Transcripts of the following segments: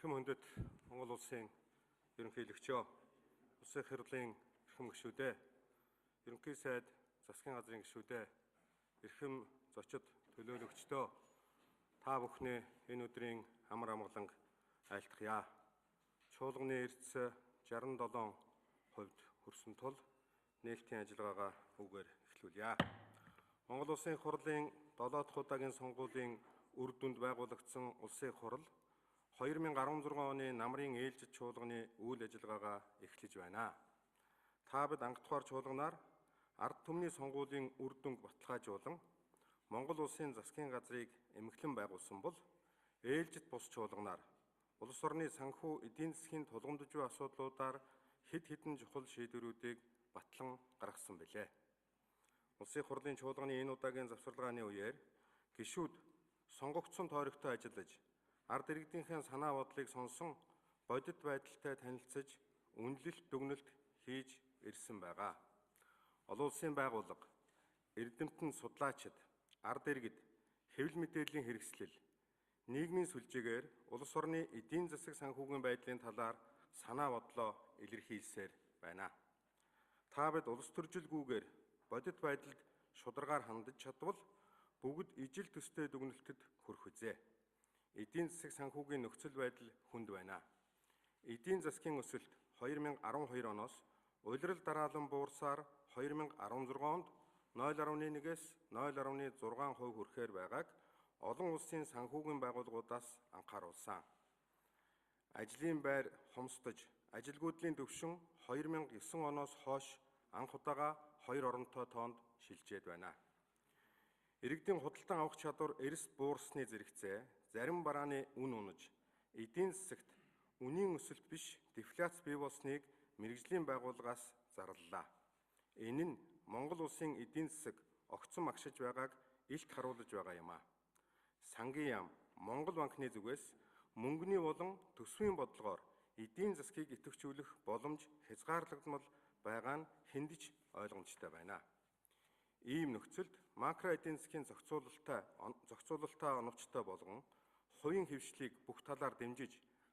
Эрхэм хүндэт Монгол улсын ерөнхийлөгчөө, улсын их хурлын эрхэм гишүүдээ, ерөнхий сайд засгийн газрын гишүүдээ, эрхэм зочид төлөөлөгчдөө та бүхний энэ өдрийн амар амгаланг айлтгая. Чуулганы эрдэс 67% хүрсэн тул нээлтийн ажиллагаагаа үгээр эхлүүлье. Монгол улсын их хурлын 7 дахь удаагийн сонгуулийн үр дүнд байгуулагдсан улсын их хурл 2016 оны намрын ээлжид чуулганы үйл ажиллагаагаа эхлэж байна. Та бид анх дахь чуулганаар ард түмний сонгуулийн үр дүнг баталгаажуулан Монгол улсын засгийн газрыг эмхлэн байгуулсан бол ээлжид бус чуулганаар улс орны санхүү эдийн засгийн тулгамдж буй асуудлуудаар хэд хэдэн чухал шийдвэрүүдийг батлан гаргасан билээ. Улсын их хурлын чуулганы энэ удаагийн завсарлагын үеэр гишүүд сонгогдсон тойрогтой ажиллаж, ард иргэдийнхээ санаа бодлыг сонсон, бодит байдалтай танилцаж, үнэлэлт дүгнэлт хийж ирсэн байгаа. Олон улсын байгууллага, эрдэмтэн судлаачид, ард иргэд, хэвлэл мэдээллийн хэрэгслэл, нийгмийн сүлжээгээр улс орны эдийн засаг санхүүгийн байдлын талаар санаа бодлоо илэрхийлсээр байна. Та бид улс төржилгүйгээр бодит байдалд шударгаар хандаж чадвал бүгд ижил төстэй дүгнэлтэд хүрэх үзье. Эдийн засаг санхүүгийн нөхцөл байдал хүнд байна. Эдийн засгийн өсөлт 2012 оноос улирал дараалан буурсаар 2016 онд 0.1-ээс 0.6% хүрэхээр байгааг олон улсын санхүүгийн байгууллагуудаас анхааруулсан. Ажлын байр хомсдож, ажилгүйдлийн төвшин 2009 оноос хойш анх удаага 2 оронтой тоонд шилжээд байна. Иргэдийн худалдан авах чадвар эрс буурсны зэрэгцээ, зарим барааны үн унаж, эдийн засагт үнийн өсөлт биш дефляц бий болсныг мэргэжлийн байгууллагаас зарлалаа. Энэ нь Монгол улсын эдийн засаг огцом агшиж байгааг илт харуулж байгаа юм а. Сангийн яам Монгол банкны зүгээс мөнгөний болон төсвийн бодлогоор эдийн засгийг идэвхжүүлэх боломж хязгаарлагдмал байгаа нь хэндэж ойлгомжтой байна. Ийм нөхцөлд макро эдийн засгийн зохицуулалтаа оновчтой болгон хувийн хөвшлийг бүх талаар дэмжиж,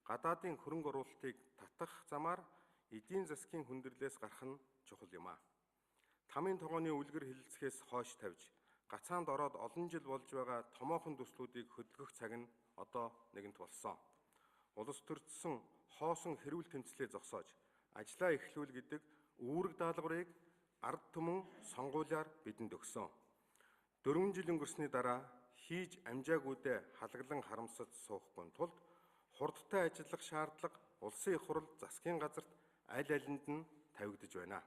гадаадын хөрөнгө оруулалтыг татах замаар эдийн засгийн хүндрэлээс гарах нь чухал юм а. Тамийн тогооны үлгэр хэлэлцэхээс хойш тавьж, гацаанд ороод олон жил болж байгаа томоохон төслүүдийг хөдөлгөх цаг нь одоо нэгэнт болсон. Улс төрчсөн хоосон хэрүүл тэмцлээ зогсоож, ажлаа эхлүүл гэдэг үүрэг даалгаврыг ард түмэн сонгуулиар бидэнд өгсөн. 4 жил өнгөрсний дараа хийж амжаагүйдээ халаглан харамсаж суухгүй тулд хурдтай ажиллах шаардлага улсын их хурл засгийн газарт аль алинд нь тавигдж байна.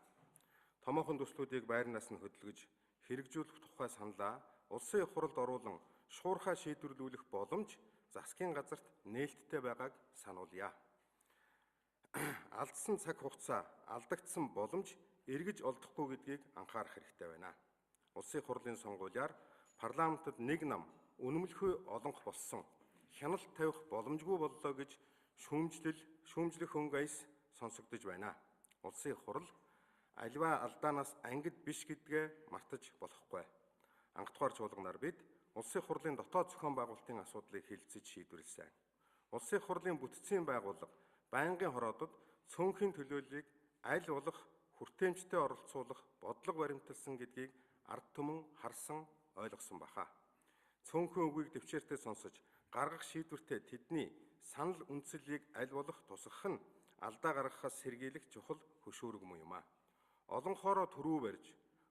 Томоохон төслүүдийг байрнаас нь хөдөлгөж хэрэгжүүлэх тухай саналаа улсын их хурлд оруулан шуурхай шийдвэрлүүлэх боломж засгийн газарт нээлттэй байгааг сануулъя. Алдсан цаг хугацаа, алдагдсан боломж эргэж олдохгүй гэдгийг анхаарах хэрэгтэй байна. Улсын их хурлын сонгуулиар парламентод нэг нам үнэмлэхүй олонх болсон, хяналт тавих боломжгүй боллоо гэж шүүмжлэх өнгө аяс сонсогдож байна. Улсын их хурл аливаа алдаанаас ангид биш гэдгээ мартаж болохгүй. Анх дахь чуулганаар бид улсын их хурлын дотоод зохион байгуулалтын асуудлыг хэлэлцэж шийдвэрлсэн. Улсын их хурлын бүтцийн байгууллага байнгын хороодод цөөнхийн төлөөллийг аль болох хүртээмжтэй оролцуулах бодлого баримталсан гэдгийг ард түмэн харсан ойлгосон баха. Цөөнхийн үгийг дэвчээртэй сонсож гаргах шийдвэртээ тэдний санал үндсэлийг аль болох тусгах нь алдаа гаргахаас сэргийлэх чухал хөшүүрэг юм а. Олон хоороо төрөө барьж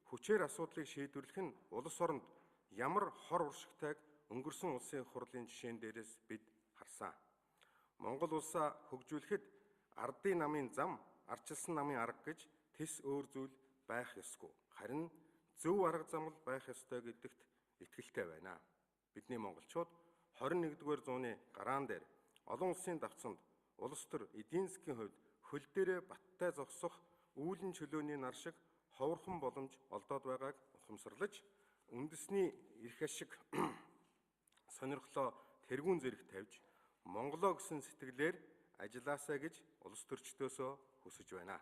хүчээр асуудлыг шийдвэрлэх нь улс оронд ямар хор уршигтайг өнгөрсөн улсын их хурлын жишээн дээрээс бид харсан. Монгол улсаа хөгжүүлэхэд ардын намын зам, ардчилсан намын арга гэж тэс өөр зүйл байх ёсгүй. Харин зөв арга зам л байх ёстой гэдэгт итгэлтэй байна. Бидний монголчууд 21-р зууны гараан дээр олон улсын давцанд улс төр эдийн засгийн хувьд хөл дээрээ баттай зогсох үүлэн чөлөөний нар шиг ховорхон боломж олдоод байгааг ухамсарлаж, үндэсний эрх ашиг сонирхлоо тэргүүн зэрэг тавьж, Монголоо гэсэн сэтгэлээр ажилласаа гэж улс төрчдөөсөө хүсэж байна.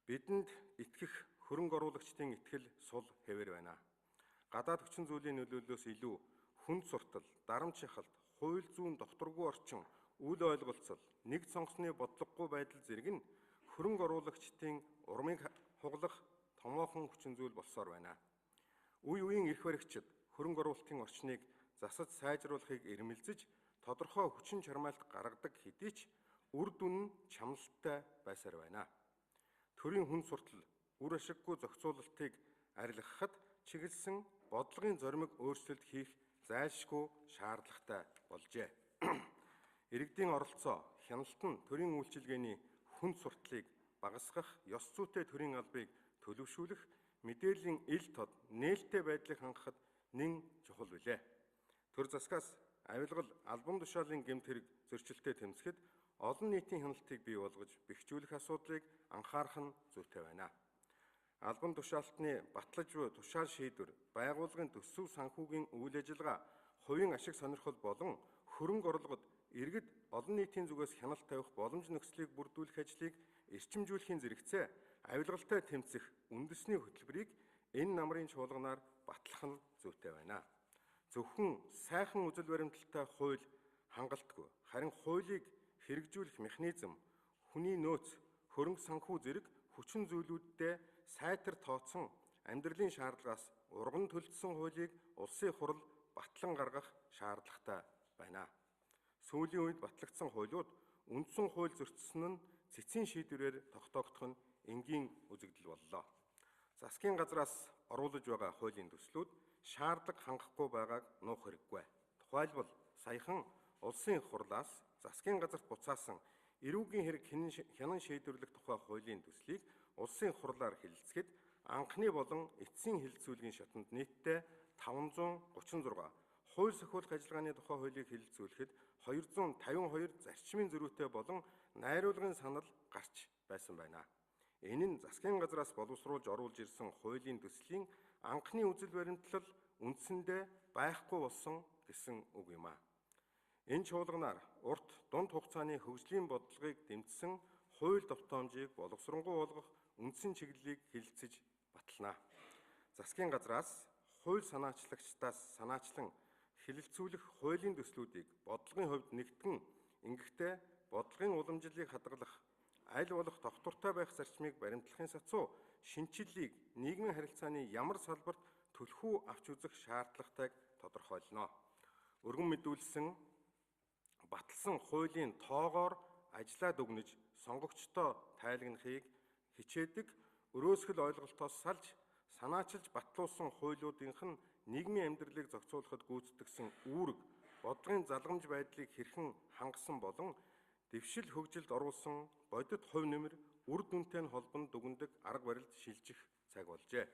Бидэнд итгэх хөрөнгө оруулагчдын итгэл сул хэвээр байна. Гадаад хүчин зүйлийн нөлөөллөөс илүү хүнд суртал, дарамт шахалт, хууль зүйн докторгүй орчин, үл ойлголцол, нэг сонгосны бодлогогүй байдал зэрэг нь хөрөнгө оруулагчдын урмыг хугалах томоохон хүчин зүйл болсоор байна. Үе үеийн эрх баригчид хөрөнгө оруулалтын орчныг засаж сайжруулахыг эрмэлзэж тодорхой хүчин чармайлт гаргадаг хэдий ч үр дүн нь чамлалтай байсаар байна. Төрийн хүн суртал үр ашиггүй зохицуулалтыг арилгахад чиглэсэн бодлогын зоримог өөрчлөлт хийх зайлшгүй шаардлагатай болжээ. Иргэдийн оролцоо, хяналт нь төрийн үйлчилгээний хүн сурталыг багасгах, ёс зүйтэй төрийн албыг төлөвшүүлэх, мэдээллийн ил тод нээлттэй байдлыг хангахад нэн чухал билээ. Төр засгаас авилгал албан тушаалын гэмт хэрэг зөрчилтэй тэмцэхэд олон нийтийн хяналтыг бий болгож бэхжүүлэх асуудлыг анхаарах нь зүйтэй байна. Албан тушаалтны батлаж буй тушаал шийдвэр, байгууллагын төсөв санхүүгийн үйл ажиллагаа, хувийн ашиг сонирхол болон хөрөнгө орлогод иргэд олон нийтийн зүгээс хяналт тавих боломж нөхцөлийг бүрдүүлэх ажлыг эрчимжүүлэхийн зэрэгцээ авилгалтай тэмцэх үндэсний хөтөлбөрийг энэ намрын чуулганаар батлах нь зүйтэй байна. Зөвхөн сайхан үзэл баримталтай хууль хангалтгүй, харин хуулийг хэрэгжүүлэх механизм, хүний нөөц, хөрөнгө санхүү зэрэг хүчин зүйлүүддээ сайтар тооцсон амьдралын шаардлагаас урган төлдсөн хуулийг улсын хурал батлан гаргах шаардлагатай байна. Сүүлийн үед батлагдсан хуулиуд үндсэн хууль зөрчсөн нь цэцгийн шийдвэрээр тогтоогдох нь энгийн үзэгдэл боллоо. Засгийн газраас оруулж байгаа хуулийн төслүүд шаардлага хангахгүй байгааг нуух хэрэггүй. Тухайлбал саяхан улсын хурлаас засгийн газарт буцаасан эрүүгийн хэрэг хянан шийдвэрлэх тухай хуулийн төслийг улсын хурлаар хэлэлцэхэд анхны болон эцсийн хэлэлцүүлгийн шатанд нийтдээ 536, хууль сахиулах ажиллагааны тухай хуулийг хэлэлцүүлэхэд 252 зарчмын зөрүүтэй болон найруулгын санал гарч байсан байна. Энэ нь засгийн газраас боловсруулж оруулж ирсэн хуулийн төслийн анхны үзэл баримтлал үндсэндээ байхгүй болсон гэсэн үг юм а. Энэ чуулганаар урт дунд хугацааны хөгжлийн бодлогыг дэмжсэн хууль довтоомжийг боловсронгуй болгох үндсэн чиглэлийг хэлэлцэж батална. Засгийн газраас хууль санаачлагчдаас санаачлан хэлэлцүүлэх хуулийн төслүүдийг бодлогын хувьд нэгтгэн, ингэхдээ бодлогын уламжлалыг хадгалах, аль болох тогтвортой байх зарчмыг баримтлахын сацуу шинчиллийг нийгмийн харилцааны ямар салбарт түлхүү авч үзэх шаардлагатайг тодорхойлно. Өргөн мэдүүлсэн баталсан хуулийн тоогоор ажиллаад өгнөж сонгогчдоо тайлагнахыг хичээдэг, өрөөсгөл ойлголтоос салж санаачилж батлуулсан хуулиудынх нь нийгмийн амьдралыг зохицуулахад гүйцэтгэсэн үүрэг, бодлогын залгамж байдлыг хэрхэн хангасан болон дэвшил хөгжилд оруулсан бодит хувь нэмэр үр дүнтэй нь холбонд дүгндэг арга барилд шилжих цаг болжээ.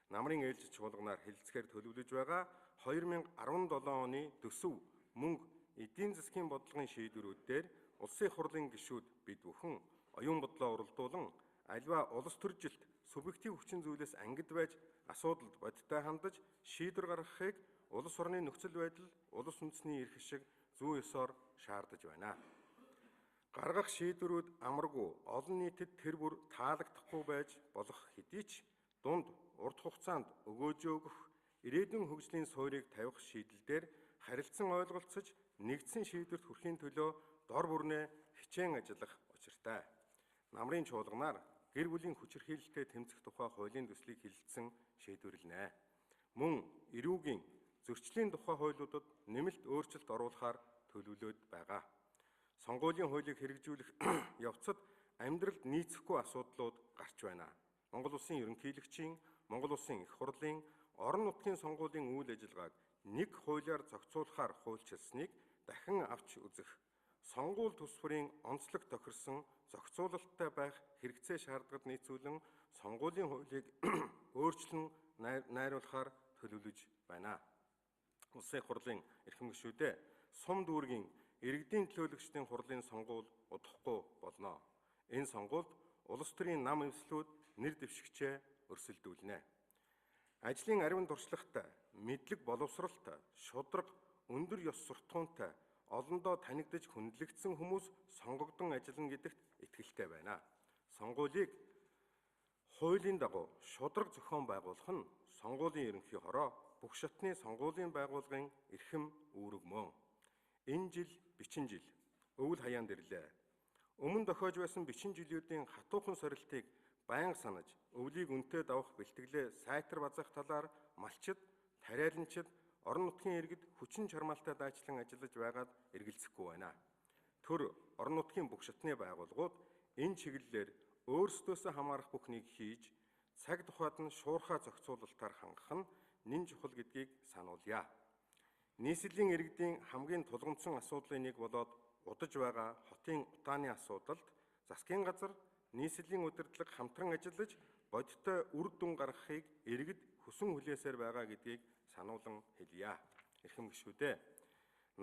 Намрын ээлжид чуулганаар хэлэлцэхээр төлөвлөж байгаа 2017 оны төсөв мөнгө эдийн засгийн бодлогын шийдвэрүүд дээр улсын хурлын гишүүд бид бүхэн оюун бодлоо уралдуулан аливаа улс төржилт субъектив хүчин зүйлээс ангид байж асуудалд бодиттой хандаж шийдвэр гаргахыг улс орны нөхцөл байдал, улс үндэсний эрх ашиг зүй ёсоор шаардаж байна. Гаргах шийдвэрүүд амаргүй, олон нийтэд тэр бүр таалагдахгүй байж болох хэдий ч дунд урт хугацаанд өгөөжөө өгөх, ирээдүйн хөгжлийн суурийг тавих шийдэлдэр харилцан ойлголцож нэгдсэн шийдвэрт хүрэхийн төлөө дор бүрнээ хичээн ажиллах учиртай. Намрын чуулганаар гэр бүлийн хүчирхийлэлтэд тэмцэх тухай хуулийн төслийг хэлэлцсэн шийдвэрлэнэ. Мөн эрүүгийн зөрчлийн тухай хуулиудад нэмэлт өөрчлөлт оруулахаар төлөвлөд байгаа. Сонгуулийн хуулийг хэрэгжүүлэх явцад амьдралд нийцэхгүй асуудлууд гарч байна. Монгол Улсын ерөнхийлөгчийн, Монгол Улсын их хурлын, орон нутгийн сонгуулийн үйл ажиллагааг нэг хуулиар зохицуулахаар хуульчилсныг дахин авч үзэх, сонгуул төс бүрийн онцлог тохирсон зохицуулалттай байх хэрэгцээ шаардлагад нийцүүлэн сонгуулийн хуулийг өөрчлөн найруулахаар төлөвлөж байна. Улсын их хурлын эрхэм гишүүдээ сум дүүргийн иргэдийн төлөөлөгчдийн хурлын сонгуул удахгүй болно. Энэ сонгуульд улс төрийн нам эвслүүд нэр дэвшигчээ өрсөлдүүлнэ. Ажлын ариун туршлагатай, мэдлэг боловсралтай, шударга, өндөр ёс суртахуунтай, олондоо танигдж хүндлэгдсэн хүмүүс сонгогдсон ажиллана гэдэгт итгэлтэй байна. Сонгуулийг хуулийн дагуу шударга зохион байгуулах нь сонгуулийн ерөнхий хороо, бүх шатны сонгуулийн байгууллагын эрхэм үүрэг мөн. Энэ жил бичин жил өвөл хаяанд ирлээ. Өмнө дохиож байсан бичин жилүүдийн хатуухан сорилтыг байнга санаж, өвлийг үнтэй давах бэлтгэлээ сайтар базаах талаар малчид, тариаланчид, орон нутгийн иргэд хүчин чармаалтай дайчлан ажиллаж байгаад эргэлзэхгүй байна. Төр орон нутгийн бүх шатны байгууллагууд энэ чиглэлээр өөрсдөөсөө хамаарах бүхнийг хийж, цаг тухайд нь шуурхай зохицуулалтаар хангах нь нэн чухал гэдгийг сануулъя. Нийслэлийн иргэдийн хамгийн тулгымдсан асуудлын нэг болоод удаж байгаа хотын утааны асуудалд засгийн газар, нийслэлийн удирдлага хамтран ажиллаж бодиттой үр дүн гаргахыг иргэд хүсэн хүлээсээр байгаа гэдгийг сануулan хэлье. Эрхэм гишүүдээ,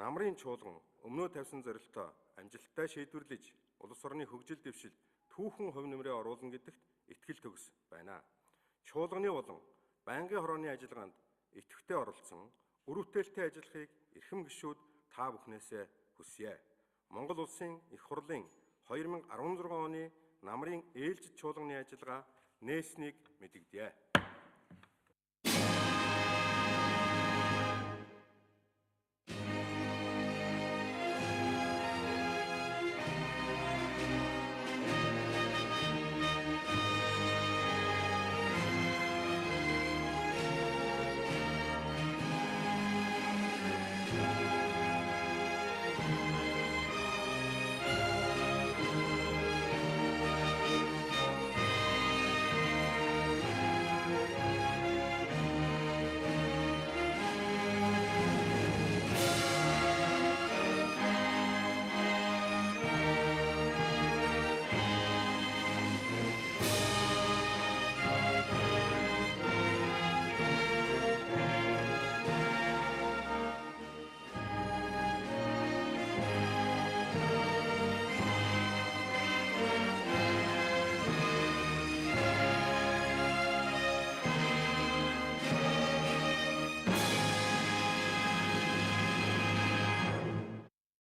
намрын чуулган өмнөө тавьсан зорилтоо амжилттай шийдвэрлэж, улс орны хөгжил дэвшил түүхэн хувь нэмрээ оруулна гэдэгт итгэл төгс байна. Чуулганы болон байнгын хорооны ажиллагаанд идэвхтэй оролцсон, үр бүтээлтэй ажиллахыг эрхэм гишүүд та бүхнээсээ хүсье. Монгол улсын их хурлын 2016 оны намрын ээлжид чуулганы ажиллагаа нээснийг мэдэгдэе.